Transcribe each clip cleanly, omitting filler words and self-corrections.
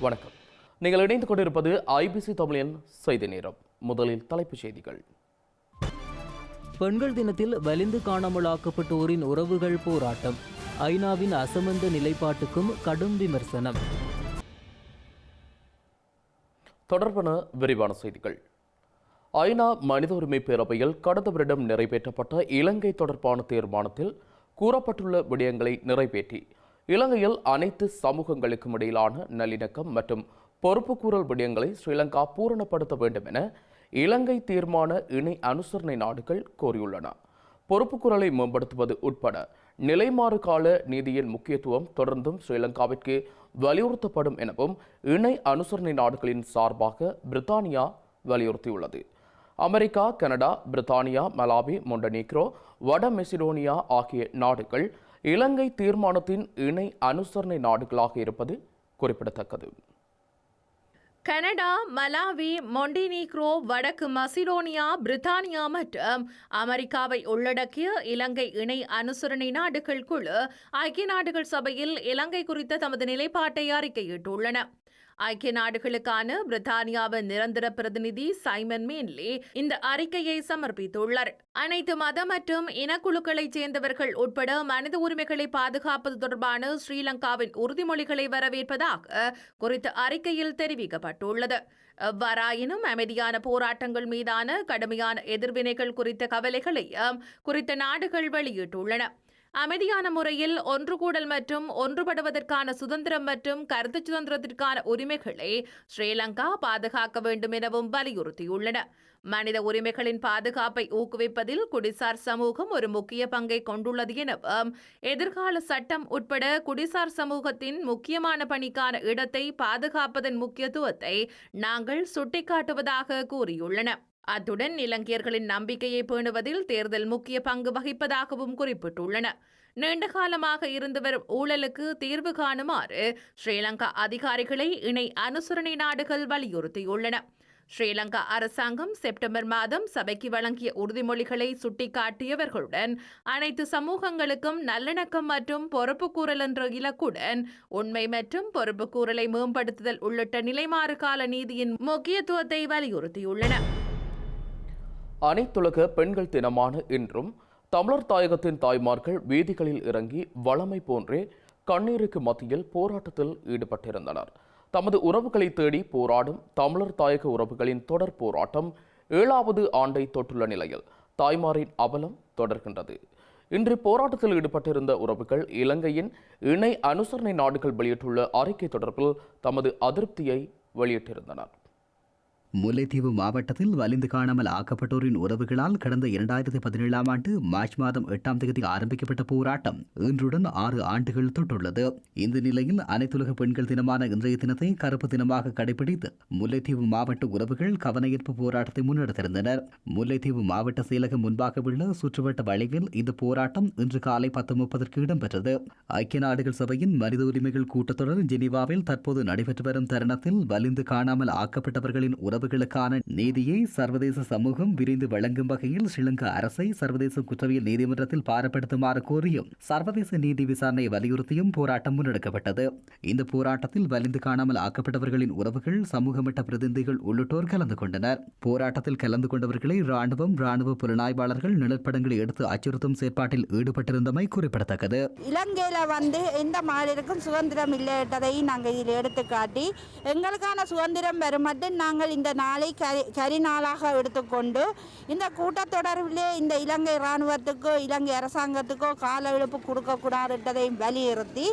வணக்கம். நீங்கள் இணைந்து கொண்டிருப்பது ஐபிசி தமிழின் செய்தி நேரம். முதலில் தலைப்புச் செய்திகள். பெண்கள் தினத்தில் வலிந்து காணாமலாக்கப்பட்டோரின் உறவுகள் போராட்டம். ஐநாவின் அசமந்த நிலைப்பாட்டுக்கும் கடும் விமர்சனம். தொடர்பான விரிவான செய்திகள். ஐநா மனித உரிமை பேரவையில் கடந்த வருடம் நிறைவேற்றப்பட்ட இலங்கை தொடர்பான தீர்மானத்தில் கூறப்பட்டுள்ள விடயங்களை நிறைவேற்றி இலங்கையில் அனைத்து சமூகங்களுக்கும் இடையிலான நல்லிணக்கம் மற்றும் பொறுப்புக்கூறல் விடயங்களை ஸ்ரீலங்கா பூரணப்படுத்த வேண்டும் என இலங்கை தீர்மான இணை அனுசரணை நாடுகள் கோரியுள்ளன. பொறுப்புக்கூறலை மேம்படுத்துவது உட்பட நிலைமாறு கால நீதியின் முக்கியத்துவம் தொடர்ந்தும் ஸ்ரீலங்காவிற்கு வலியுறுத்தப்படும் எனவும் இணை அனுசரணை நாடுகளின் சார்பாக பிரித்தானியா வலியுறுத்தியுள்ளது. அமெரிக்கா, கனடா, பிரித்தானியா, மலாவி, மொண்டனீக்ரோ, வட மெசிடோனியா ஆகிய நாடுகள் இலங்கை தீர்மானத்தின் இணை அனுசரணை நாடுகளாக இருப்பது குறிப்பிடத்தக்கது. கனடா, மலாவி, மொண்டினீக்ரோ, வடக்கு மசிடோனியா, பிரித்தானியா மற்றும் அமெரிக்காவை உள்ளடக்கிய இலங்கை இணை அனுசரணை நாடுகள் குழு ஐக்கிய நாடுகள் சபையில் இலங்கை குறித்த தமது நிலைப்பாட்டை அறிக்கையிட்டுள்ளன. ஐக்கிய நாடுகளுக்கான பிரித்தானியாவின் நிரந்தர பிரதிநிதி சைமன் மீன்லி இந்த அறிக்கையை சமர்ப்பித்துள்ளார். அனைத்து மத மற்றும் இனக்குழுக்களைச் சேர்ந்தவர்கள் உட்பட மனித உரிமைகளை பாதுகாப்பது தொடர்பான ஸ்ரீலங்காவின் உறுதிமொழிகளை வரவேற்பதாக குறித்த அறிக்கையில் தெரிவிக்கப்பட்டுள்ளது. எவ்வாறாயினும் அமைதியான போராட்டங்கள் மீதான கடுமையான எதிர்வினைகள் குறித்த கவலைகளையும் குறித்த நாடுகள் வெளியிட்டுள்ளன. அமைதியான முறையில் ஒன்று கூடல் மற்றும் ஒன்றுபடுவதற்கான சுதந்திரம் மற்றும் கருத்து சுதந்திரத்திற்கான உரிமைகளை ஸ்ரீலங்கா பாதுகாக்க வேண்டும் எனவும் வலியுறுத்தியுள்ளன. மனித உரிமைகளின் பாதுகாப்பை ஊக்குவிப்பதில் குடிசார் சமூகம் ஒரு முக்கிய பங்கை கொண்டுள்ளது எனவும் எதிர்கால சட்டம் உட்பட குடிசார் சமூகத்தின் முக்கியமான பணிக்கான இடத்தை பாதுகாப்பதன் முக்கியத்துவத்தை நாங்கள் சுட்டிக்காட்டுவதாக கூறியுள்ளன. அத்துடன் இலங்கையர்களின் நம்பிக்கையை பேணுவதில் தேர்தல் முக்கிய பங்கு வகிப்பதாகவும் குறிப்பிட்டுள்ளன. நீண்டகாலமாக இருந்து வரும் ஊழலுக்கு தீர்வு காணுமாறு ஸ்ரீலங்கா அதிகாரிகளை இணை அனுசரணை நாடுகள் வலியுறுத்தியுள்ளன. ஸ்ரீலங்கா அரசாங்கம் செப்டம்பர் மாதம் சபைக்கு வழங்கிய உறுதிமொழிகளை சுட்டிக்காட்டியவர்களுடன் அனைத்து சமூகங்களுக்கும் நல்லிணக்கம் மற்றும் பொறுப்புக்கூறல் என்ற இலக்குடன் உண்மை மற்றும் பொறுப்புக்கூறலை மேம்படுத்துதல் உள்ளிட்ட நிலைமாறு கால நீதியின் முக்கியத்துவத்தை வலியுறுத்தியுள்ளன. அனைத்துலக பெண்கள் தினமான இன்றும் தமிழர் தாயகத்தின் தாய்மார்கள் வீதிகளில் இறங்கி வளமை போன்றே கண்ணீருக்கு மத்தியில் போராட்டத்தில் ஈடுபட்டிருந்தனர். தமது உறவுகளை தேடி போராடும் தமிழர் தாயக உறவுகளின் தொடர் போராட்டம் 7வது ஆண்டை தொட்டுள்ள நிலையில் தாய்மாரின் அவலம் தொடர்கின்றது. இன்று போராட்டத்தில் ஈடுபட்டிருந்த உறவுகள் இலங்கையின் இணை அனுசரணை நாடுகள் வெளியிட்டுள்ள அறிக்கை தொடர்பில் தமது அதிருப்தியை வெளியிட்டிருந்தனர். முல்லைத்தீவு மாவட்டத்தில் வலிந்து காணாமல் ஆக்கப்பட்டோரின் உறவுகளால் கடந்த 2017ஆம் ஆண்டு மார்ச் மாதம் 8ஆம் தேதி ஆரம்பிக்கப்பட்ட போராட்டம் இன்றுடன் 6 ஆண்டுகள் தொட்டுள்ளது. இந்த நிலையில் அனைத்துலக பெண்கள் தினமான இன்றைய தினத்தை கருப்பு தினமாக கடைபிடித்து முல்லைத்தீவு மாவட்ட உறவுகள் கவனஈர்ப்பு போராட்டத்தை முன்னெடுத்திருந்தனர். முல்லைத்தீவு மாவட்ட செயலகம் முன்பாக உள்ள சுற்றுவட்ட வளைவில் இந்த போராட்டம் இன்று காலை 10:30 இடம்பெற்றது. ஐக்கிய நாடுகள் சபையின் மனித உரிமைகள் கூட்டத்தொடர் ஜெனீவாவில் தற்போது நடைபெற்று வரும் தருணத்தில் வலிந்து காணாமல் ஆக்கப்பட்டவர்களின் உறவுகளுக்கான நீதியை சர்வதேச சமூகம் விரைந்து வழங்கும் வகையில் ஸ்ரீலங்கா அரசை சர்வதேச குற்றவியல் நீதிமன்றத்தில் பாரப்படுத்துமாறு கோரியும் சர்வதேச நீதி விசாரணை வலியுறுத்தியும் போராட்டம் முன்னெடுக்கப்பட்டது. இந்த போராட்டத்தில் வலிந்து காணாமல் ஆக்கப்பட்டவர்களின் உறவுகள், சமூக மட்ட பிரதிநிதிகள் உள்ளிட்டோர் கலந்து கொண்டனர். போராட்டத்தில் கலந்து கொண்டவர்களை ராணுவ புலனாய்வாளர்கள் நிழற்படங்களை எடுத்து அச்சுறுத்தும் செயற்பாட்டில் ஈடுபட்டிருந்தமை குறிப்பிடத்தக்கது. இலங்கையில எந்த மாநிலக்கும் சுதந்திரம் இல்லை என்பதை நாங்கள் இதில் எடுத்துக்காட்டி எங்களுக்கான சுதந்திரம் வரும் மட்டும் நாங்கள் இந்த நாளை கரிநாளாக எடுத்துக்கொண்டு இந்த கூட்டத்தொடர்பிலே இந்த இலங்கை இராணுவத்துக்கோ இலங்கை அரசாங்கத்துக்கோ கால இழப்பு கொடுக்கக்கூடாது என்பதை வலியுறுத்தி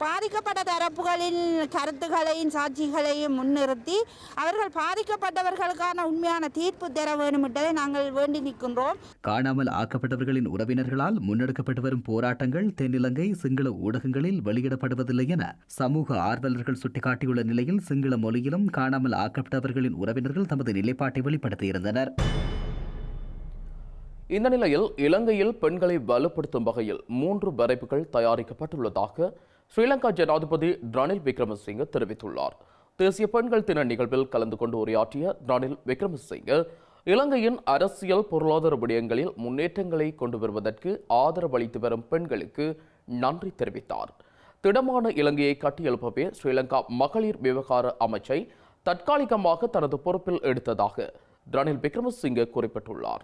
பாதிக்கப்பட்ட தரப்புகளின் கருத்துக்களையும் சாட்சிகளையும் முன்னிறுத்தி அவர்கள் பாதிக்கப்பட்டவர்களுக்கான உண்மையான தீர்ப்பு தர வேண்டும் என்பதை நாங்கள் வேண்டி நிற்கின்றோம். காணாமல் ஆக்கப்பட்டவர்களின் உறவினர்களால் முன்னெடுக்கப்பட்டு வரும் போராட்டங்கள் தென்னிலங்கை சிங்கள ஊடகங்களில் வெளியிடப்படுவதில்லை என சமூக ஆர்வலர்கள் சுட்டிக்காட்டியுள்ள நிலையில் சிங்கள மொழியிலும் காணாமல் ஆக்கப்பட்டவர்களின் உறவினர்கள் தமது நிலைப்பாட்டை வெளிப்படுத்தியிருந்தனர். இந்த நிலையில் இலங்கையில் பெண்களை வலுப்படுத்தும் வகையில் 3 வரைவுகள் தயாரிக்கப்பட்டுள்ளதாக ஸ்ரீலங்கா ஜனாதிபதி ரணில் விக்ரமசிங்கே தெரிவித்துள்ளார். தேசிய பெண்கள் தின நிகழ்வில் கலந்து கொண்டு உரையாற்றிய ரணில் விக்ரமசிங்கே இலங்கையின் அரசியல் பொருளாதார விடயங்களில் முன்னேற்றங்களை கொண்டு வருவதற்கு ஆதரவளித்து வரும் பெண்களுக்கு நன்றி தெரிவித்தார். திடமான இலங்கையை கட்டியெழுப்பவே ஸ்ரீலங்கா மகளிர் விவகார அமைச்சை தற்காலிகமாக தனது பொறுப்பில் எடுத்ததாக ரணில் விக்ரமசிங்கே குறிப்பிட்டுள்ளார்.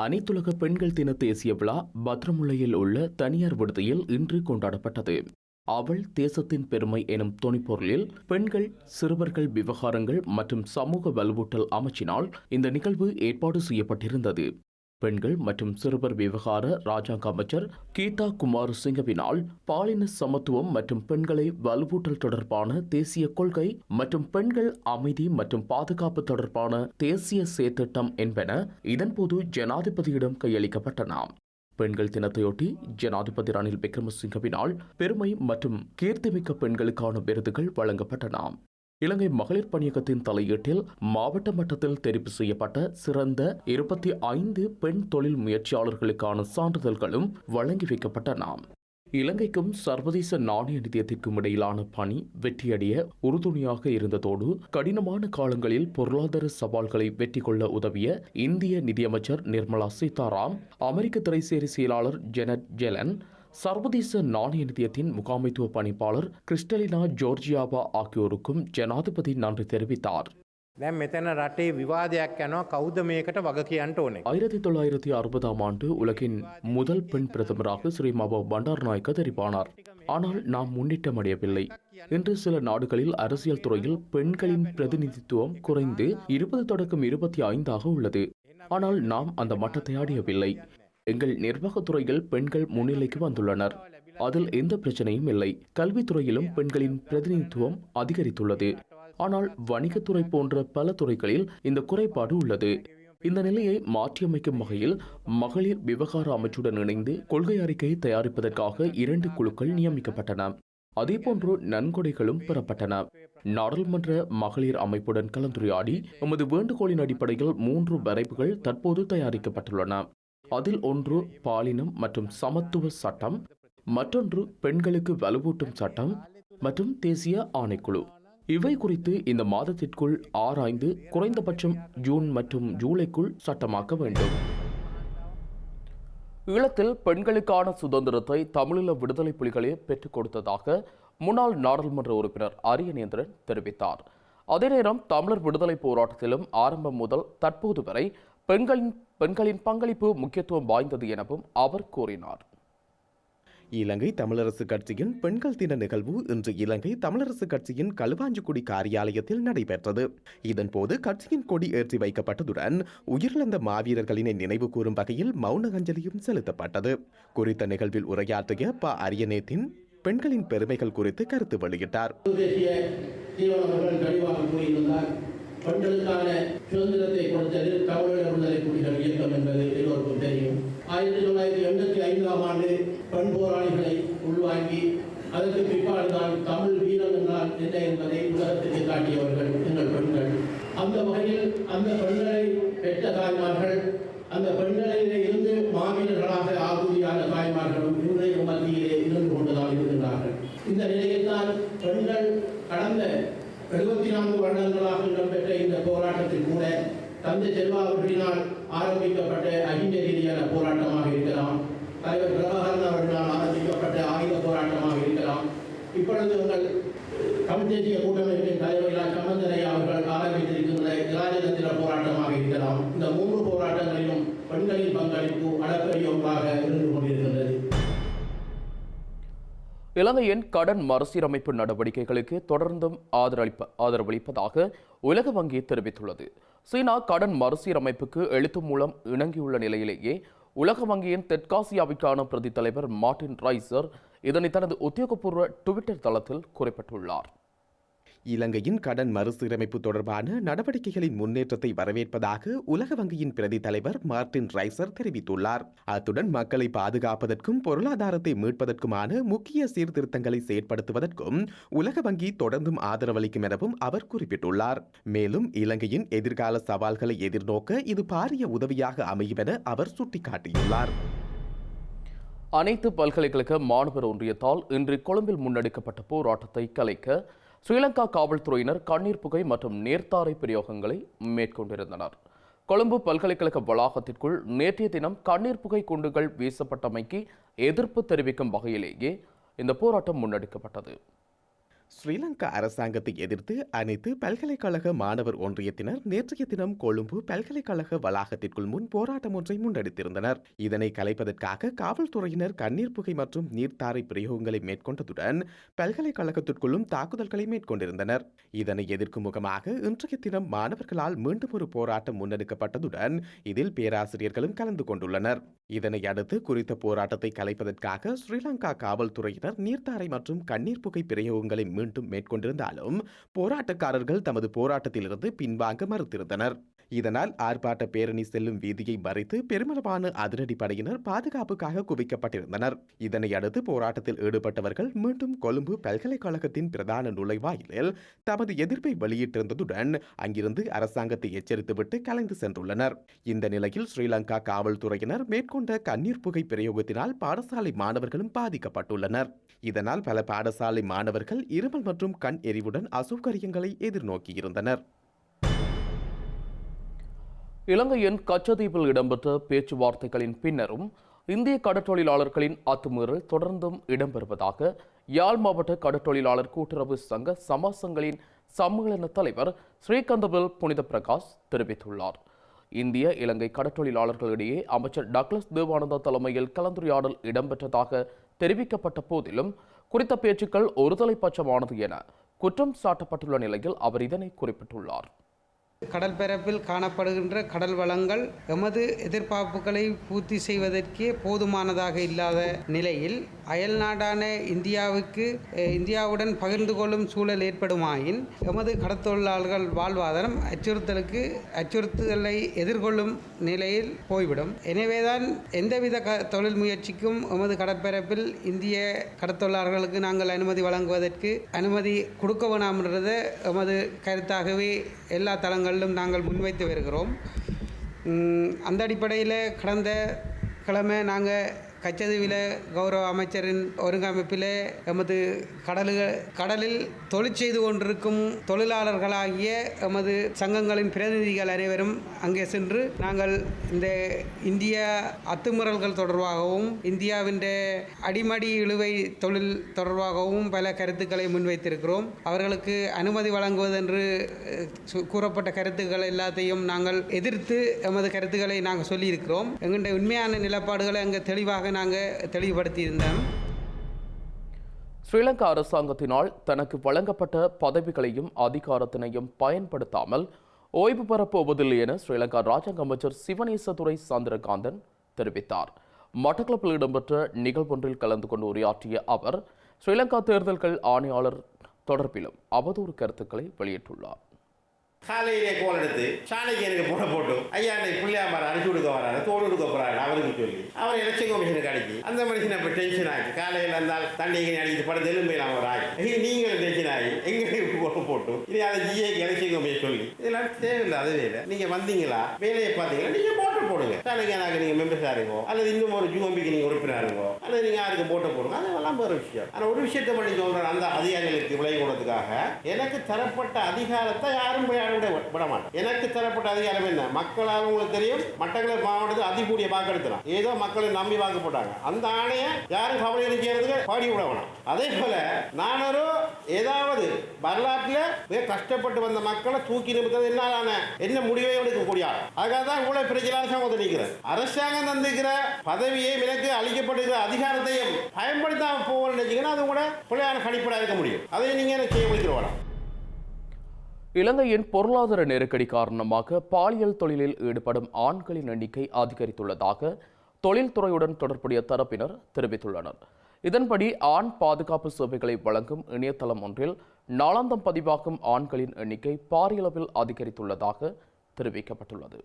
அனைத்துலக பெண்கள் தின தேசிய விழா பத்ரமுல்லையில் உள்ள தனியார் விடுதியில் இன்று கொண்டாடப்பட்டது. அவள் தேசத்தின் பெருமை எனும் தொனிப்பொருளில் பெண்கள் சிறுவர்கள் விவகாரங்கள் மற்றும் சமூக வலுவூட்டல் அமைச்சினால் இந்த நிகழ்வு ஏற்பாடு செய்யப்பட்டிருந்தது. பெண்கள் மற்றும் சிறுவர் விவகார ராஜாங்க அமைச்சர் கீதா குமார் சிங்கவினால் பாலின சமத்துவம் மற்றும் பெண்களை வலுவூட்டல் தொடர்பான தேசிய கொள்கை மற்றும் பெண்கள் அமைதி மற்றும் பாதுகாப்பு தொடர்பான தேசிய செயற்திட்டம் என்பன இதன்போது ஜனாதிபதியிடம் கையளிக்கப்பட்டன. பெண்கள் தினத்தையொட்டி ஜனாதிபதி ரணில் விக்ரமசிங்கவினால் பெருமை மற்றும் கீர்த்திமிக்க பெண்களுக்கான விருதுகள் வழங்கப்பட்டன. இலங்கை மகளிர் பணியகத்தின் தலையீட்டில் மாவட்ட மட்டத்தில் தெரிவு செய்யப்பட்ட சிறந்த 25 பெண் தொழில் முயற்சியாளர்களுக்கான சான்றிதழ்களும் வழங்கி வைக்கப்பட்டன. இலங்கைக்கும் சர்வதேச நாணய நிதியத்திற்கும் இடையிலான பணி வெற்றியடைய உறுதுணையாக இருந்ததோடு கடினமான காலங்களில் பொருளாதார சவால்களை வெற்றி கொள்ள உதவிய இந்திய நிதியமைச்சர் நிர்மலா சீதாராம், அமெரிக்க திரைசேரி செயலாளர் ஜெனட் ஜெலன், சர்வதேச நாணய நிதியத்தின் முகாமைத்துவ பணிப்பாளர் கிறிஸ்டலினா ஜோர்ஜியாவா ஆகியோருக்கும் ஜனாதிபதி நன்றி தெரிவித்தார். 1960ஆம் ஆண்டு உலகின் முதல் பெண் பிரதமராக ஸ்ரீமாவோ பண்டாரநாயக்க தெரிவானார். ஆனால் நாம் முன்னேற்றமடையவில்லை. இன்று சில நாடுகளில் அரசியல் துறையில் பெண்களின் பிரதிநிதித்துவம் குறைந்து 20 தொடக்கம் 25 உள்ளது. ஆனால் நாம் அந்த மட்டத்தை அடையவில்லை. எங்கள் நிர்வாகத்துறையில் பெண்கள் முன்னிலைக்கு வந்துள்ளனர். அதில் எந்த பிரச்சனையும் இல்லை. கல்வித்துறையிலும் பெண்களின் பிரதிநிதித்துவம் அதிகரித்துள்ளது. ஆனால் வணிகத்துறை போன்ற பல துறைகளில் இந்த குறைபாடு உள்ளது. இந்த நிலையை மாற்றியமைக்கும் வகையில் மகளிர் விவகார அமைச்சுடன் இணைந்து கொள்கை அறிக்கை தயாரிப்பதற்காக 2 குழுக்கள் நியமிக்கப்பட்டன. அதேபோன்று நன்கொடைகளும் பெறப்பட்டன. நாடாளுமன்ற மகளிர் அமைப்புடன் கலந்துரையாடி எமது வேண்டுகோளின் அடிப்படையில் 3 வரைவுகள் தற்போது தயாரிக்கப்பட்டுள்ளன. அதில் ஒன்று பாலினம் மற்றும் சமத்துவ சட்டம், மற்றொன்று பெண்களுக்கு வலுவூட்டும் சட்டம் மற்றும் தேசிய ஆணைக்குழு. இவை குறித்து இந்த மாதத்திற்குள் ஆராய்ந்து குறைந்தபட்சம் ஜூன் மற்றும் ஜூலைக்குள் சட்டமாக்க வேண்டும். ஈழத்தில் பெண்களுக்கான சுதந்திரத்தை தமிழீழ விடுதலை புலிகளே பெற்றுக் கொடுத்ததாக முன்னாள் நாடாளுமன்ற உறுப்பினர் அரியநேந்திரன் தெரிவித்தார். அதே நேரம் தமிழர் விடுதலை போராட்டத்திலும் ஆரம்பம் முதல் தற்போது வரை பெண்களின் பங்களிப்பு முக்கியத்துவம் வாய்ந்தது எனவும் அவர் கூறினார். இலங்கை தமிழரசு கட்சியின் பெண்கள் தின நிகழ்வு இன்று இலங்கை தமிழரசு கட்சியின் களுவாஞ்சிக்குடி காரியாலயத்தில் நடைபெற்றது. இதன்போது கட்சியின் கொடி ஏற்றி வைக்கப்பட்டதுடன் உயிரிழந்த மாவீரர்களினை நினைவு கூறும் வகையில் மௌன அஞ்சலியும் செலுத்தப்பட்டது. குறித்த நிகழ்வில் உரையாற்றிய ப. அரியநேத்தின் பெண்களின் பெருமைகள் குறித்து கருத்து வெளியிட்டார். பெண்களுக்கான சுதந்திரத்தை கொடுத்தது தமிழீழ விடுதலை புலிகள் இயக்கம் என்பது எல்லோருக்கும் தெரியும். 1985ஆம் ஆண்டு பெண் போராளிகளை உள்வாங்கி அதற்கு பிற்பாடுதான் தமிழ் வீரம் என்றால் என்ன என்பதை உலகத்துக்கு காட்டியவர்கள் எங்கள் பெண்கள். அந்த வகையில் அந்த பெண்களை பெற்ற தாய்மார்கள், அந்த பெண்களிலே இருந்து மாவீரர்களாக ஆகுதியான தாய்மார்களும் இன்றைய மத்தியிலே இருந்து கொண்டுதான் இருக்கின்றார்கள். இந்த நிலையில்தான் பெண்கள் கடந்த 74 வருடங்களாக இடம்பெற்ற இந்த போராட்டத்தில் கூட தந்தை செல்வா அவர்களினால் ஆரம்பிக்கப்பட்ட அகிம்சை ரீதியான போராட்டமாக இருக்கலாம், தலைவர் பிரபாகரன் அவர்களால் ஆரம்பிக்கப்பட்ட ஆயுத போராட்டமாக இருக்கலாம், இப்பொழுது உங்கள் தமிழ் தேசிய கூட்டமைப்பின் தலைவர்களால் சம்பந்தனை அவர்கள் ஆரம்பித்திருக்கின்ற இராஜதந்திர போராட்டமாக இருக்கலாம். இந்த 3 போராட்டங்களிலும் பெண்களின் பங்களிப்பு அளப்பரிய ஒன்றாக இருந்து கொண்டிருக்கின்றது. இலங்கையின் கடன் மறுசீரமைப்பு நடவடிக்கைகளுக்கு தொடர்ந்தும் ஆதரவளிப்பதாக உலக வங்கி தெரிவித்துள்ளது. சீனா கடன் மறுசீரமைப்புக்கு எழுத்து மூலம் இணங்கியுள்ள நிலையிலேயே உலக வங்கியின் தெற்காசியாவிற்கான பிரதி தலைவர் மார்டின் ரைசர் இதனை தனது உத்தியோகபூர்வ ட்விட்டர் தளத்தில் குறிப்பிட்டுள்ளார். இலங்கையின் கடன் மறுசீரமைப்பு தொடர்பான நடவடிக்கைகளின் முன்னேற்றத்தை வரவேற்பதாக உலக வங்கியின் பிரதி தலைவர் மார்டின் ரைசர் தெரிவித்துள்ளார். அத்துடன் மக்களை பாதுகாப்பதற்கும் பொருளாதாரத்தை மீட்பதற்குமான முக்கிய சீர்திருத்தங்களை செயற்படுத்துவதற்கும் உலக வங்கி தொடர்ந்தும் ஆதரவளிக்கும் எனவும் அவர் குறிப்பிட்டுள்ளார். மேலும் இலங்கையின் எதிர்கால சவால்களை எதிர்நோக்க இது பாரிய உதவியாக அமையும் என அவர் சுட்டிக்காட்டியுள்ளார். அனைத்து பல்கலைக்கழக மாணவர் ஒன்றியத்தால் இன்று கொழும்பில் முன்னெடுக்கப்பட்ட போராட்டத்தை கலைக்க ஸ்ரீலங்கா காவல்துறையினர் கண்ணீர் புகை மற்றும் நேர்த்தாரை பிரயோகங்களை மேற்கொண்டிருந்தனர். கொழும்பு பல்கலைக்கழக வளாகத்திற்குள் நேற்றைய தினம் கண்ணீர் புகை குண்டுகள் வீசப்பட்டமைக்கு எதிர்ப்பு தெரிவிக்கும் வகையிலேயே இந்த போராட்டம் முன்னெடுக்கப்பட்டது. ஸ்ரீலங்கா அரசாங்கத்தை எதிர்த்து அனைத்து பல்கலைக்கழக மாணவர் ஒன்றியத்தினர் நேற்றைய தினம் கொழும்பு பல்கலைக்கழக வளாகத்திற்குள் முன் போராட்டம் ஒன்றை முன்னெடுத்திருந்தனர். இதனை கலைப்பதற்காக காவல்துறையினர் கண்ணீர் புகை மற்றும் நீர்த்தாரை பிரயோகங்களை மேற்கொண்டதுடன் பல்கலைக்கழகத்திற்குள்ளும் தாக்குதல்களை மேற்கொண்டிருந்தனர். இதனை எதிர்க்கும் முகமாக இன்றைய தினம் மாணவர்களால் மீண்டும் ஒரு போராட்டம் முன்னெடுக்கப்பட்டதுடன் இதில் பேராசிரியர்களும் கலந்து கொண்டுள்ளனர். இதனை அடுத்து குறித்த போராட்டத்தை கலைப்பதற்காக ஸ்ரீலங்கா காவல்துறையினர் நீர்த்தாரை மற்றும் கண்ணீர் புகை பிரயோகங்களை மீண்டும் மேற்கொண்டிருந்தாலும் போராட்டக்காரர்கள் தமது போராட்டத்திலிருந்து பின்வாங்க மறுத்திருந்தனர். இதனால் ஆர்ப்பாட்ட பேரணி செல்லும் வீதியை மறைத்து பெருமளவான அதிரடி படையினர் பாதுகாப்புக்காக குவிக்கப்பட்டிருந்தனர். இதனை அடுத்து போராட்டத்தில் ஈடுபட்டவர்கள் மீண்டும் கொழும்பு பல்கலைக்கழகத்தின் பிரதான நுழைவாயிலில் தமது எதிர்ப்பை வெளியிட்டிருந்ததுடன் அங்கிருந்து அரசாங்கத்தை எச்சரித்துவிட்டு கலைந்து சென்றுள்ளனர். இந்த நிலையில் ஸ்ரீலங்கா காவல்துறையினர் மேற்கொண்ட கண்ணீர் புகை பிரயோகத்தினால் பாடசாலை மாணவர்களும் பாதிக்கப்பட்டுள்ளனர். இதனால் பல பாடசாலை மாணவர்கள் இருமல் மற்றும் கண் எரிவுடன் அசௌகரியங்களை எதிர்நோக்கியிருந்தனர். இலங்கையின் கச்சதீவில் இடம்பெற்ற பேச்சுவார்த்தைகளின் பின்னரும் இந்திய கடற்றொழிலாளர்களின் அத்துமீறல் தொடர்ந்தும் இடம்பெறுவதாக யாழ் மாவட்ட கடற்றொழிலாளர் கூட்டுறவு சங்க சமாசங்களின் சம்மேளன தலைவர் ஸ்ரீகந்தவில் புனித பிரகாஷ் தெரிவித்துள்ளார். இந்திய இலங்கை கடற்றொழிலாளர்களிடையே அமைச்சர் டக்ளஸ் தேவானந்தா தலைமையில் கலந்துரையாடல் இடம்பெற்றதாக தெரிவிக்கப்பட்ட போதிலும் குறித்த பேச்சுக்கள் ஒருதலைப்பட்சமானது என குற்றம் சாட்டப்பட்டுள்ள நிலையில் அவர் இதனை குறிப்பிட்டுள்ளார். கடல் பரப்பில் காணப்படுகின்ற கடல் வளங்கள் எமது எதிர்பார்ப்புகளை பூர்த்தி செய்வதற்கே போதுமானதாக இல்லாத நிலையில் அயல் நாடான இந்தியாவுடன் பகிர்ந்து கொள்ளும் சூழல் ஏற்படுமாயின் எமது கடற்தொழிலாளர்கள் வாழ்வாதாரம் அச்சுறுத்தலை எதிர்கொள்ளும் நிலையில் போய்விடும். எனவேதான் எந்தவித தொழில் முயற்சிக்கும் எமது கடற்பரப்பில் இந்திய கடற்தொழிலாளர்களுக்கு நாங்கள் அனுமதி வழங்குவதற்கு அனுமதி கொடுக்க வேண்டாம் என்றது எமது கருத்தாகவே எல்லா தளங்களிலும் நாங்கள் முன்வைத்து வருகிறோம். அந்த அடிப்படையில் கடந்த கிழமை நாங்கள் கச்சதீவில் கௌரவ அமைச்சரின் ஒருங்கமைப்பில் எமது கடலில் தொழில் செய்து கொண்டிருக்கும் தொழிலாளர்களாகிய எமது சங்கங்களின் பிரதிநிதிகள் அனைவரும் அங்கே சென்று நாங்கள் இந்த இந்திய அத்துமீறல்கள் தொடர்பாகவும் இந்தியாவின் அடிமடி இழுவை தொழில் தொடர்பாகவும் பல கருத்துக்களை முன்வைத்திருக்கிறோம். அவர்களுக்கு அனுமதி வழங்குவதென்று கூறப்பட்ட கருத்துக்கள் எல்லாத்தையும் நாங்கள் எதிர்த்து எமது கருத்துக்களை நாங்கள் சொல்லியிருக்கிறோம். எங்களுடைய உண்மையான நிலப்பாடுகளை அங்கே தெளிவாக நாங்கள் தெளிவுபடுத்தியிருந்தோம். ஸ்ரீலங்கா அரசாங்கத்தினால் தனக்கு வழங்கப்பட்ட பதவிகளையும் அதிகாரத்தினையும் பயன்படுத்தாமல் ஓய்வு பெறப்போவதில்லை என ஸ்ரீலங்கா ராஜாங்க அமைச்சர் சிவனேசதுரை சந்திரகாந்தன் தெரிவித்தார். மட்டக்களப்பில் இடம்பெற்ற நிகழ்வொன்றில் கலந்து கொண்டு உரையாற்றிய அவர் ஸ்ரீலங்கா தேர்தல்கள் ஆணையாளர் தொடர்பிலும் அவதூறு கருத்துக்களை வெளியிட்டுள்ளார். காலையிலே கோல் எடுத்து சாணக்கியனுக்கு போட போட்டு ஐயா பிள்ளையாம்பார் அடிச்சு கொடுக்க வராரு தோடு கொடுக்க போறாரு அவருக்கு சொல்லி அவர் எலெக்ஷன் கமிஷனுக்கு அடிக்கி அந்த மனுஷனை இப்போ டென்ஷன் ஆகி காலையில் இருந்தால் தண்ணியை அடித்து படம் தெலும்பையில் அவர் ஆகி நீங்கள் டென்ஷன் ஆகி எங்களுக்கு போட்டு போட்டு இனி அதை ஜிஏக்கு எலெக்ஷன் கமிஷன் சொல்லி இதெல்லாம் தேவையில்லை. அதுவே இல்லை. நீங்கள் வந்தீங்களா வேலையை பார்த்தீங்களா நீங்கள் போட்டு போடுங்க. சாணக்கியனாக்கு நீங்கள் மெம்பர்ஸாக இருக்கோ அல்லது இன்னும் ஒரு ஜூஎம்பிக்கு நீங்கள் உறுப்பினராக இருக்கோ அல்லது நீங்கள் யாருக்கு போட்டு போடுங்க. அதெல்லாம் வேறு விஷயம். ஆனால் ஒரு விஷயத்தை பண்ணி சொல்கிறேன், அந்த அதிகாரிகளுக்கு விலை கொடுறதுக்காக எனக்கு தரப்பட்ட அதிகாரத்தை யாரும் விட மாட்டேன். எனக்கு தரப்பட்ட அதிகாரம் என்ன? மக்களால் உங்களுக்கு தெரியும், மட்டக்களப்பு மாவட்டத்தில் அதிகூடிய வாக்கெடுக்கலாம். ஏதோ மக்களை நம்பி வாக்கு போட்டாங்க. அந்த ஆணையை யாரும் கவலை செய்யறதுக்கு பாடி விட வேணாம். அதே போல நானொரு ஏதாவது வரலாற்றில் மிக கஷ்டப்பட்டு வந்த மக்களை தூக்கி நிறுத்தது என்ன முடிவை எடுக்கக்கூடிய ஆள். அதுக்காக தான் இவ்வளவு பிரச்சனை அரசாங்கம் நிற்கிறேன். அரசாங்கம் தந்திருக்கிற பதவியை எனக்கு அளிக்கப்பட்டிருக்கிற அதிகாரத்தையும் பயன்படுத்தாம போக நினைச்சீங்கன்னா அது கூட பிள்ளையான கணிப்படாக இருக்க முடியும். அதை நீங்க செய்ய முடிக்கிற வேணாம். இலங்கையின் பொருளாதார நெருக்கடி காரணமாக பாலியல் தொழிலில் ஈடுபடும் ஆண்களின் எண்ணிக்கை அதிகரித்துள்ளதாக தொழில்துறையுடன் தொடர்புடைய தரப்பினர் தெரிவித்துள்ளனர். இதன்படி ஆண் பாதுகாப்பு சேவைகளை வழங்கும் இணையதளம் ஒன்றில் நாளாந்தம் பதிவாகும் ஆண்களின் எண்ணிக்கை பாரியளவில் அதிகரித்துள்ளதாக தெரிவிக்கப்பட்டுள்ளது.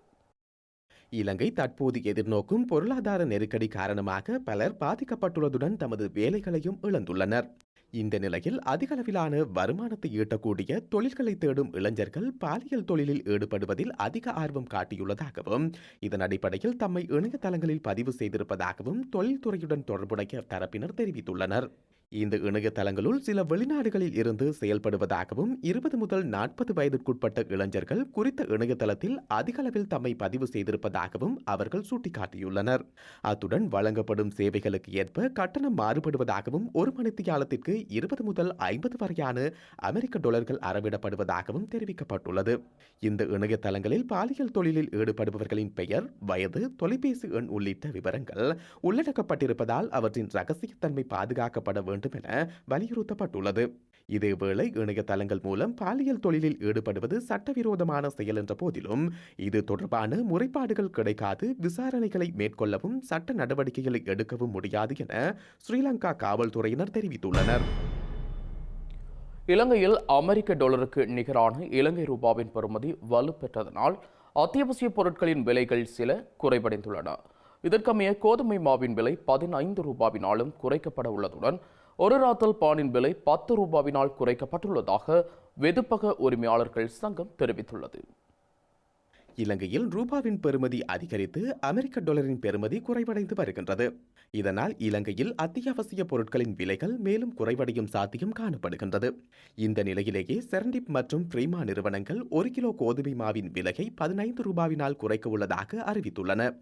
இலங்கை தற்போது எதிர்நோக்கும் பொருளாதார நெருக்கடி காரணமாக பலர் பாதிக்கப்பட்டுள்ளதுடன் தமது வேலைகளையும் இழந்துள்ளனர். இந்த நிலையில் அதிகளவிலான வருமானத்தை ஈட்டக்கூடிய தொழில்களை தேடும் இளைஞர்கள் பாலியல் தொழிலில் ஈடுபடுவதில் அதிக ஆர்வம் காட்டியுள்ளதாகவும் இதன் அடிப்படையில் தம்மை இணையதளங்களில் பதிவு செய்திருப்பதாகவும் தொழில்துறையுடன் தொடர்புடைய தரப்பினர் தெரிவித்துள்ளனர். இந்த இணையதளங்களுள் சில வெளிநாடுகளில் இருந்து செயல்படுவதாகவும் 20 முதல் 40 வயதிற்குட்பட்ட இளைஞர்கள் குறித்த இணையதளத்தில் அதிக அளவில் தம்மை பதிவு செய்திருப்பதாகவும் அவர்கள் சுட்டிக்காட்டியுள்ளனர். அத்துடன் வழங்கப்படும் சேவைகளுக்கு ஏற்ப கட்டணம் மாறுபடுவதாகவும் ஒரு மணித்தியாலத்திற்கு 20 முதல் 50 வரையான அமெரிக்க டாலர்கள் அறவிடப்படுவதாகவும் தெரிவிக்கப்பட்டுள்ளது. இந்த இணையதளங்களில் பாலியல் தொழிலில் ஈடுபடுபவர்களின் பெயர், வயது, தொலைபேசி எண் உள்ளிட்ட விவரங்கள் உள்ளடக்கப்பட்டிருப்பதால் அவற்றின் இரகசியத்தன்மை பாதுகாக்கப்பட வேண்டும் என வலியுறுத்தப்பட்டுள்ளது. இதேவேளை இணையதளங்கள் மூலம் பாலியல் தொழிலில் ஈடுபடுவது சட்டவிரோதமான செயல் என்ற போதிலும் இது தொடர்பான முறைப்பாடுகள் கிடைக்காது, விசாரணைகளை மேற்கொள்ளவும் சட்ட நடவடிக்கைகளை எடுக்கவும் முடியாது என ஸ்ரீலங்கா காவல்துறையினர் தெரிவித்துள்ளனர். இலங்கையில் அமெரிக்க டாலருக்கு நிகரான இலங்கை ரூபாவின் பெறுமதி வலுப்பெற்றதனால் அத்தியாவசிய பொருட்களின் விலைகள் சில குறைவடைந்துள்ளன. இதற்கமைய கோதுமை மாவின் விலை 15 ரூபாவினாலும் குறைக்கப்பட உள்ளதுடன் ஒரு ராத்தல் பானின் விலை 10 ரூபாவினால் குறைக்கப்பட்டுள்ளதாக வெதுப்பக உரிமையாளர்கள் சங்கம் தெரிவித்துள்ளது. இலங்கையில் ரூபாவின் பெறுமதி அதிகரித்து அமெரிக்க டாலரின் பெறுமதி குறைவடைந்து வருகின்றது. இதனால் இலங்கையில் அத்தியாவசிய பொருட்களின் விலைகள் மேலும் குறைவடையும் சாத்தியம் காணப்படுகின்றது. இந்த நிலையிலேயே செரண்டிப் மற்றும் பிரீமா நிறுவனங்கள் 1 கிலோ கோதுமை மாவின் விலையை 15 ரூபாவினால் குறைக்க உள்ளதாக அறிவித்துள்ளன.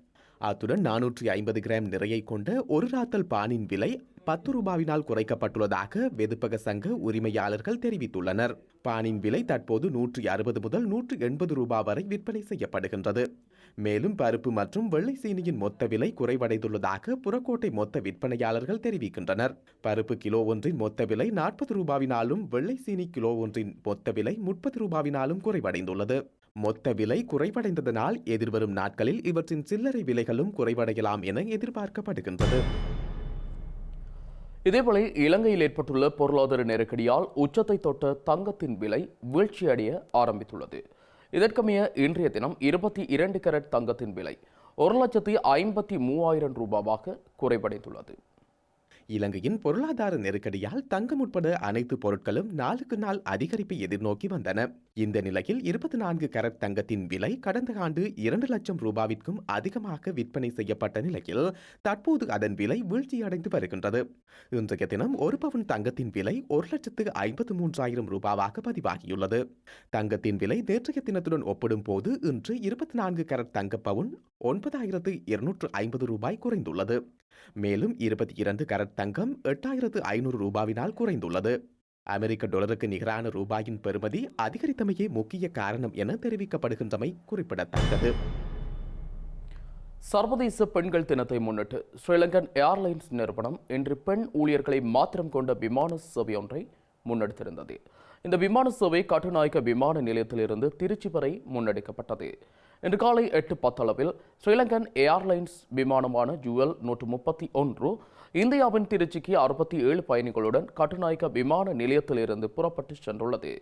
அத்துடன் 450 கிராம் நிறையை கொண்ட ஒரு ராத்தல் பானின் விலை 10 ரூபாவினால் குறைக்கப்பட்டுள்ளதாக வெதுப்பக சங்க உரிமையாளர்கள் தெரிவித்துள்ளனர். பானின் விலை தற்போது 160 முதல் 180 ரூபாய் வரை விற்பனை செய்யப்படுகின்றது. மேலும் பருப்பு மற்றும் வெள்ளை சீனியின் மொத்த விலை குறைவடைந்துள்ளதாக புறக்கோட்டை மொத்த விற்பனையாளர்கள் தெரிவிக்கின்றனர். பருப்பு கிலோ ஒன்றின் மொத்த விலை 40 ரூபாவினாலும் வெள்ளை சீனி கிலோ ஒன்றின் மொத்த விலை 30 ரூபாவினாலும் குறைவடைந்துள்ளது. மொத்த விலை குறைவடைந்ததனால் எதிர்வரும் நாட்களில் இவற்றின் சில்லறை விலைகளும் குறைவடையலாம் என எதிர்பார்க்கப்படுகின்றது. இதேவேளை இலங்கையில் ஏற்பட்டுள்ள பொருளாதார நெருக்கடியால் உச்சத்தை தொட்ட தங்கத்தின் விலை வீழ்ச்சியடைய ஆரம்பித்துள்ளது. இதற்கமைய இன்றைய தினம் 22 கேரட் தங்கத்தின் விலை 1,53,000 ரூபாவாக குறைவடைந்துள்ளது. இலங்கையின் பொருளாதார நெருக்கடியால் தங்கம் உட்பட அனைத்து பொருட்களும் நாளுக்கு நாள் அதிகரிப்பை எதிர்நோக்கி வந்தன. இந்த நிலையில் 24 கேரட் தங்கத்தின் விலை கடந்த ஆண்டு 2 லட்சம் ரூபாவிற்கும் அதிகமாக விற்பனை செய்யப்பட்ட நிலையில் தற்போது அதன் விலை வீழ்ச்சியடைந்து வருகின்றது. இன்றைய தினம் ஒரு பவுன் தங்கத்தின் விலை 1,53,000 ரூபாவாக பதிவாகியுள்ளது. தங்கத்தின் விலை நேற்றைய தினத்துடன் ஒப்பிடும் போது இன்று 24 கேரட் தங்க பவுன் 9,250 ரூபாய் குறைந்துள்ளது. மேலும் 22 கேரட் தங்கம் 8,500 ரூபாவினால் குறைந்துள்ளது. அமெரிக்க டாலருக்கு நிகரான ரூபாயின் பெறுமதி அதிகரித்தமையே முக்கிய காரணம் என தெரிவிக்கப்படுகின்றமை குறிப்பிடத்தக்கது. சர்வதேச பெண்கள் தினத்தை முன்னிட்டு ஸ்ரீலங்கன் ஏர்லைன்ஸ் நிறுவனம் இன்று பெண் ஊழியர்களை மாத்திரம் கொண்ட விமான சேவை ஒன்றை முன்னெடுத்திருந்தது. இந்த விமான சேவை கட்டுநாயக்க விமான நிலையத்திலிருந்து திருச்சி வரை முன்னெடுக்கப்பட்டது. இன்று காலை 8:10 அளவில் ஸ்ரீலங்கன் ஏர்லைன்ஸ் விமானமான ஜுவல் 131 இந்தியாவின் திருச்சிக்கு 67 பயணிகளுடன் கட்டுநாயக்க விமான நிலையத்திலிருந்து புறப்பட்டு சென்றுள்ளது.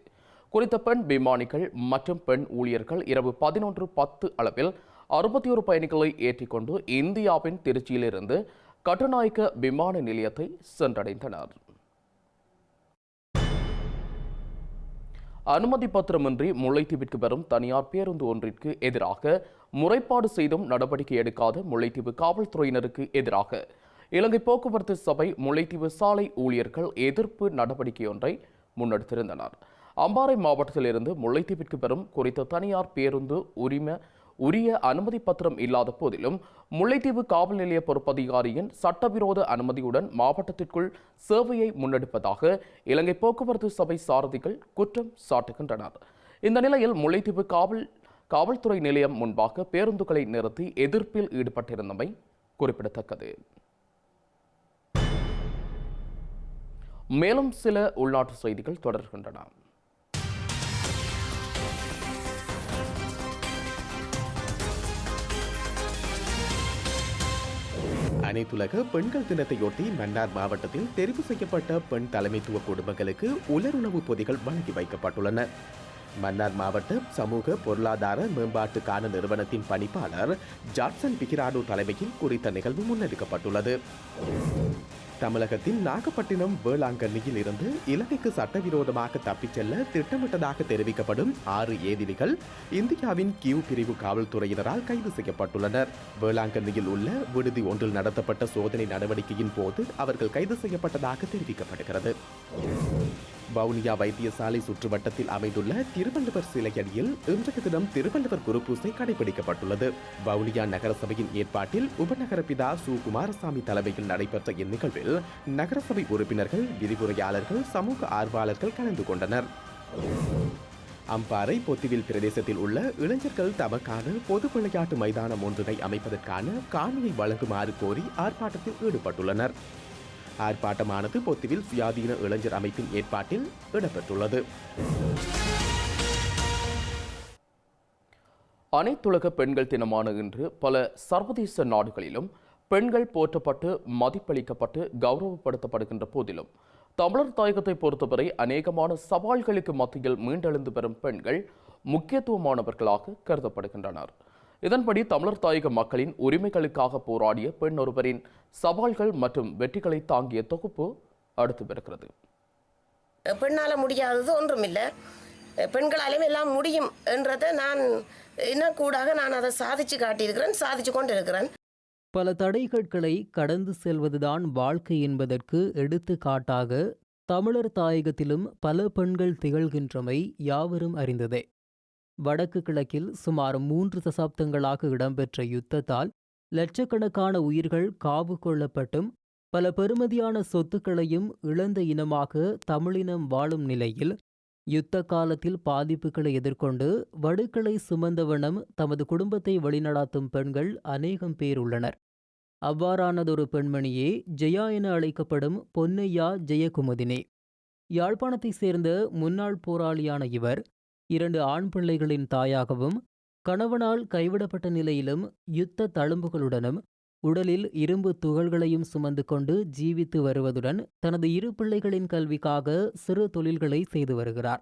குறித்த பெண் விமானிகள் மற்றும் பெண் ஊழியர்கள் இரவு 11:10 அளவில் 61 பயணிகளை ஏற்றிக்கொண்டு இந்தியாவின் திருச்சியிலிருந்து கட்டுநாயக்க விமான நிலையத்தை சென்றடைந்தனர். அனுமதி பத்திரமின்றி முல்லைத்தீவிற்கு வரும் தனியார் பேருந்து ஒன்றிற்கு எதிராக முறைப்பாடு செய்தும் நடவடிக்கை எடுக்காத முல்லைத்தீவு காவல்துறையினருக்கு எதிராக இலங்கை போக்குவரத்து சபை முல்லைத்தீவு சாலை ஊழியர்கள் எதிர்ப்பு நடவடிக்கை ஒன்றை முன்னெடுத்திருந்தனர். அம்பாறை மாவட்டத்திலிருந்து முல்லைத்தீவிற்கு வரும் குறித்த தனியார் பேருந்து உரிய அனுமதி பத்திரம் இல்லாத போதிலும் முல்லைத்தீவு காவல் நிலைய பொறுப்பதிகாரியின் சட்டவிரோத அனுமதியுடன் மாவட்டத்திற்குள் சேவையை முன்னெடுப்பதாக இலங்கை போக்குவரத்து சபை சாரதிகள் குற்றம் சாட்டுகின்றனர். இந்த நிலையில் முல்லைத்தீவு காவல்துறை நிலையம் முன்பாக பேருந்துகளை நிறுத்தி எதிர்ப்பில் ஈடுபட்டிருந்தமை குறிப்பிடத்தக்கது. மேலும் சில உள்நாட்டு செய்திகள் தொடர்கின்றன. அனைத்துலக பெண்கள் தினத்தையொட்டி மன்னார் மாவட்டத்தில் தெரிவு செய்யப்பட்ட பெண் தலைமைத்துவ குடும்பங்களுக்கு உலருணவு பொதிகள் வழங்கி வைக்கப்பட்டுள்ளன. மன்னார் மாவட்ட சமூக பொருளாதார மேம்பாட்டுக்கான நிறுவனத்தின் பணிப்பாளர் ஜாக்சன் பிகிராடோ தலைமையில் குறித்த நிகழ்வு முன்னெடுக்கப்பட்டுள்ளது. தமிழகத்தின் நாகப்பட்டினம் வேளாங்கண்ணியில் இருந்து இலங்கைக்கு சட்டவிரோதமாக தப்பிச் செல்ல திட்டமிட்டதாக தெரிவிக்கப்படும் 6 ஏதிலிகள் இந்தியாவின் கியூ பிரிவு காவல்துறையினரால் கைது செய்யப்பட்டுள்ளனர். வேளாங்கண்ணியில் உள்ள விடுதி ஒன்றில் நடத்தப்பட்ட சோதனை நடவடிக்கையின் போது அவர்கள் கைது செய்யப்பட்டதாக தெரிவிக்கப்படுகிறது. வவுனியா வைத்தியசாலை சுற்றுவட்டத்தில் அமைந்துள்ள திருவள்ளுவர் சிலையடியில் இன்றைய தினம் திருவள்ளுவர் குருபூசை கடைபிடிக்கப்பட்டுள்ளது. வவுனியா நகரசபையின் ஏற்பாட்டில் உபநகரபிதா சு குமாரசாமி தலைமையில் நடைபெற்ற இந்நிகழ்வில் நகரசபை உறுப்பினர்கள், விரிவுரையாளர்கள், சமூக ஆர்வலர்கள் கலந்து கொண்டனர். அம்பாறை பொத்திவில் பிரதேசத்தில் உள்ள இளைஞர்கள் தமக்கான பொது விளையாட்டு மைதானம் ஒன்றினை அமைப்பதற்கான காணியை வழங்குமாறு கோரி ஆர்ப்பாட்டத்தில் ஈடுபட்டுள்ளனர். ஆர்ப்பாட்டமானது பொத்துவில் சுயாதீன இளைஞர் அமைப்பின் ஏற்பாட்டில் இடம்பெற்றுள்ளது. அனைத்துலக பெண்கள் தினமான இன்று பல சர்வதேச நாடுகளிலும் பெண்கள் போற்றப்பட்டு மதிப்பளிக்கப்பட்டு கௌரவப்படுத்தப்படுகின்ற போதிலும் தமிழர் தாயகத்தை பொறுத்தவரை அநேகமான சவால்களுக்கு மத்தியில் மீண்டெழுந்து வரும் பெண்கள் முக்கியத்துவமானவர்களாக கருதப்படுகின்றனர். இதன்படி தமிழர் தாயக மக்களின் உரிமைகளுக்காக போராடிய பெண் ஒருவரின் சவால்கள் மற்றும் வெற்றிகளை தாங்கிய தொகுப்பு அடுத்து வருகிறது. பெண்ணால முடியாதது ஒன்றுமில்லை, பெண்களாலும் எல்லாம் முடியும் என்றதை நான் இன்னக்கூடாக நான் அதை சாதிச்சு காட்டியிருக்கிறேன், சாதிச்சு கொண்டு இருக்கிறேன். பல தடைகளை கடந்து செல்வதுதான் வாழ்க்கை என்பதற்கு எடுத்துக்காட்டாக தமிழர் தாயகத்திலும் பல பெண்கள் திகழ்கின்றமை யாவரும் அறிந்ததே. வடக்கு கிழக்கில் சுமார் 3 தசாப்தங்களாக இடம்பெற்ற யுத்தத்தால் லட்சக்கணக்கான உயிர்கள் காவு கொள்ளப்பட்டும் பல பெறுமதியான சொத்துக்களையும் இழந்த இனமாக தமிழினம் வாழும் நிலையில் யுத்த காலத்தில் பாதிப்புகளை எதிர்கொண்டு வடுக்களை சுமந்தவனம் தமது குடும்பத்தை வழிநடாத்தும் பெண்கள் அநேகம் பேர் உள்ளனர். அவ்வாறானதொரு பெண்மணியே ஜெயா என அழைக்கப்படும் பொன்னையா ஜெயகுமுதினி. யாழ்ப்பாணத்தைச் சேர்ந்த முன்னாள் போராளியான இவர் 2 ஆண் பிள்ளைகளின் தாயாகவும் கணவனால் கைவிடப்பட்ட நிலையிலும் யுத்த தழும்புகளுடனும் உடலில் இரும்பு துகள்களையும் சுமந்து கொண்டு ஜீவித்து வருவதுடன் தனது 2 பிள்ளைகளின் கல்விக்காக சிறு தொழில்களை செய்து வருகிறார்.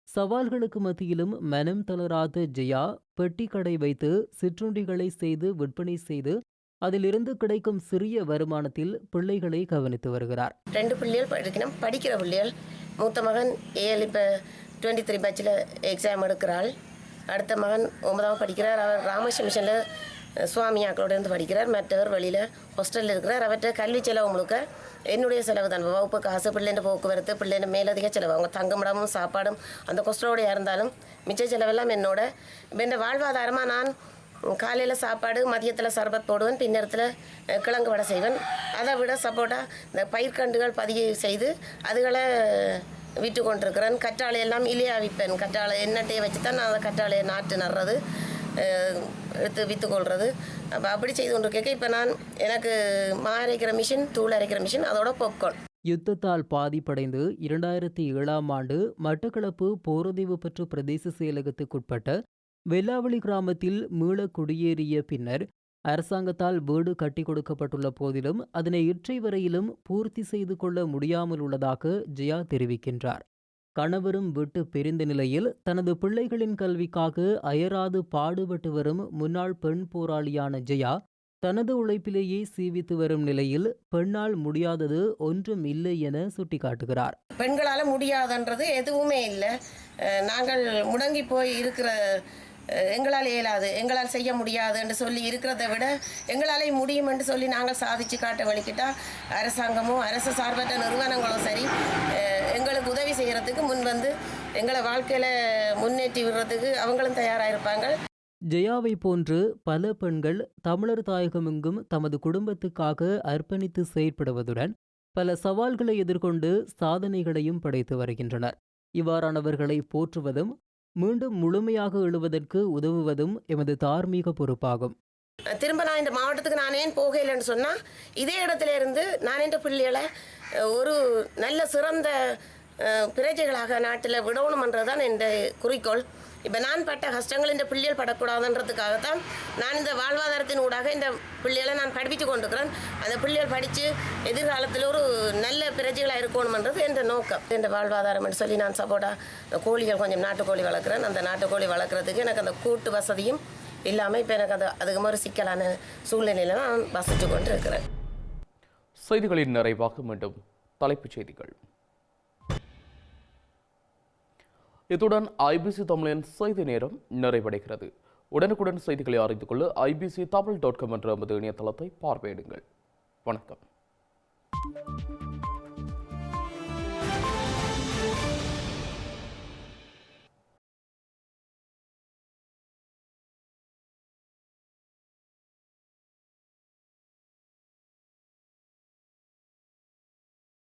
சவால்களுக்கு மத்தியிலும் மனம் தளராத ஜெயா பெட்டி கடை வைத்து சிற்றுண்டிகளை செய்து விற்பனை செய்து அதிலிருந்து கிடைக்கும் சிறிய வருமானத்தில் பிள்ளைகளை கவனித்து வருகிறார். 2 பிள்ளைகள் படிக்கிற பிள்ளைகள். மூத்த மகன் ஏழு இப்போ 23 பேட்சில் எக்ஸாம் எடுக்கிறாள். அடுத்த மகன் 9ஆம் படிக்கிறார். அவர் ராமேஸ்வர மிஷனில் சுவாமியாக்களோட இருந்து படிக்கிறார். மற்றவர் வெளியில் ஹாஸ்டலில் இருக்கிறார். அவற்றை கல்வி செலவு முழுக்க என்னுடைய செலவு தான். வகுப்பு காசு, பிள்ளைன்ற போக்குவரத்து, பிள்ளைன்ற மேலதிக செலவு, அவங்க தங்குமிடமும் சாப்பாடும் அந்த ஹாஸ்டலோடையாக இருந்தாலும் மிச்ச செலவெல்லாம் என்னோட. இப்போ இந்த வாழ்வாதாரமாக நான் காலையில் சாப்பாடு, மதியத்தில் சர்பத் போடுவேன், பின்னரத்தில் கிழங்கு வடை செய்வேன். அதை விட சப்போட்டா இந்த பயிர்கண்டுகள் பதிவு செய்து அதுகளை விட்டு கொண்டிருக்கிறேன். கற்றாழை எல்லாம் இலையா விற்பேன். கற்றாழை எண்ணெட்டையை வச்சு தான் நான் அதை கற்றாழையை நாட்டு நடுறது, எடுத்து விற்று கொள்வது. அப்போ அப்படி செய்து கொண்டிருக்கேன். இப்போ நான் எனக்கு மா அரைக்கிற மிஷின், தூள் அரைக்கிற மிஷின், அதோட பாப்கார்ன். யுத்தத்தால் பாதிப்படைந்து 2007ஆம் ஆண்டு மட்டக்களப்பு போரதீவு பற்று பிரதேச செயலகத்துக்குட்பட்ட வெள்ளாவளி கிராமத்தில் மீள குடியேறிய பின்னர் அரசாங்கத்தால் வீடு கட்டி கொடுக்கப்பட்டுள்ள போதிலும் அதனை இற்றை வரையிலும் பூர்த்தி செய்து கொள்ள முடியாமல் உள்ளதாக ஜெயா தெரிவிக்கின்றார். கணவரும் விட்டு பிரிந்த நிலையில் தனது பிள்ளைகளின் கல்விக்காக அயராது பாடுபட்டு வரும் முன்னாள் பெண் போராளியான ஜெயா தனது உழைப்பிலேயே சீவித்து வரும் நிலையில் பெண்ணால் முடியாதது ஒன்றும் இல்லை என சுட்டிக்காட்டுகிறார். பெண்களால் முடியாதுன்றது எதுவுமே இல்லை. நாங்கள் முடங்கி போய் இருக்கிற, எங்களால் இயலாது, எங்களால் செய்ய முடியாது என்று சொல்லி இருக்கிறத விட எங்களாலே முடியும் என்று சொல்லி நாங்கள் சாதிச்சு காட்ட வலிக்கிட்டால் அரசாங்கமோ அரசு சார்பற்ற நிறுவனங்களோ சரி எங்களுக்கு உதவி செய்கிறதுக்கு முன் வந்து எங்களை வாழ்க்கையில் முன்னேற்றி விடுறதுக்கு அவங்களும் தயாராக இருப்பாங்க. ஜெயாவை போன்று பல பெண்கள் தமிழர் தாயகமெங்கும் தமது குடும்பத்துக்காக அர்ப்பணித்து செயற்படுவதுடன் பல சவால்களை எதிர்கொண்டு சாதனைகளையும் படைத்து வருகின்றனர். இவ்வாறானவர்களை போற்றுவதும் மீண்டும் முழுமையாக எழுவதற்கு உதவுவதும் எமது தார்மீக பொறுப்பாகும். திரும்ப நான் இந்த மாவட்டத்துக்கு நான் ஏன் போகலைன்னு சொன்னால், இதே இடத்துல இருந்து நான் என்ற பிள்ளைகளை ஒரு நல்ல சிறந்த பிரஜைகளாக நாட்டில் விடணுமன்றதுதான் என்ற குறிக்கோள். இப்போ நான் பட்ட கஷ்டங்கள் இந்த பிள்ளைகள் படக்கூடாதுன்றதுக்காகத்தான் நான் இந்த வாழ்வாதாரத்தின் ஊடாக இந்த பிள்ளைகளை நான் படிப்பித்து கொண்டிருக்கிறேன். அந்த பிள்ளைகள் படித்து எதிர்காலத்தில் ஒரு நல்ல பிரஜைகளாக இருக்கணுமன்றது என்ற நோக்கம். இந்த வாழ்வாதாரம் என்று சொல்லி நான் சப்போட்டா கோழிகள், கொஞ்சம் நாட்டுக்கோழி வளர்க்குறேன். அந்த நாட்டுக்கோழி வளர்க்குறதுக்கு எனக்கு அந்த கூட்டு வசதியும் இல்லாமல் இப்போ எனக்கு அதுக்கு ஒரு சிக்கலான சூழ்நிலையில் நான் வசித்து கொண்டு இருக்கிறேன். செய்திகளின் நிறைவாக மீண்டும் தலைப்புச் செய்திகள். இத்துடன் ஐபிசி தமிழின் செய்தி நேரம் நிறைவடைகிறது. உடனுக்குடன் செய்திகளை அறிந்து கொள்ள ibctamil.com என்ற நமது இணையதளத்தை பார்வையிடுங்கள். வணக்கம்.